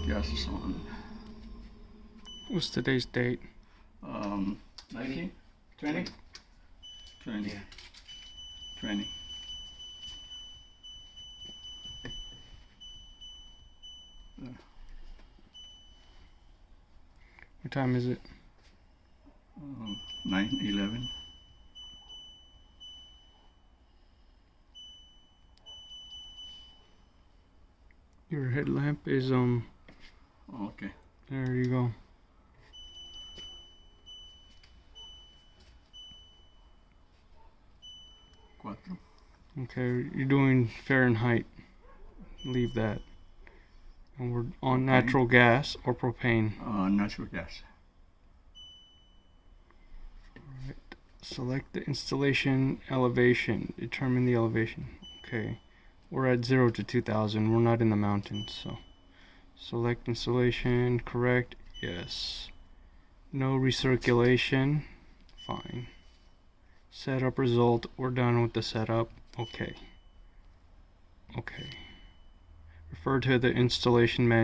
gases on. What's today's date? 19? 20? 20. Yeah. 20. What time is it? 9:11. Your headlamp is Okay. there you go. Cuatro. Okay, you're doing Fahrenheit. Leave that. And we're on Okay. natural gas or propane. Natural gas. Alright. Select the installation elevation. Determine the elevation. Okay. We're at 0 to 2000. We're not in the mountains, so select installation. Correct. Yes. No recirculation. Fine. Setup result. We're done with the setup. Okay. Okay. Refer to the installation manual.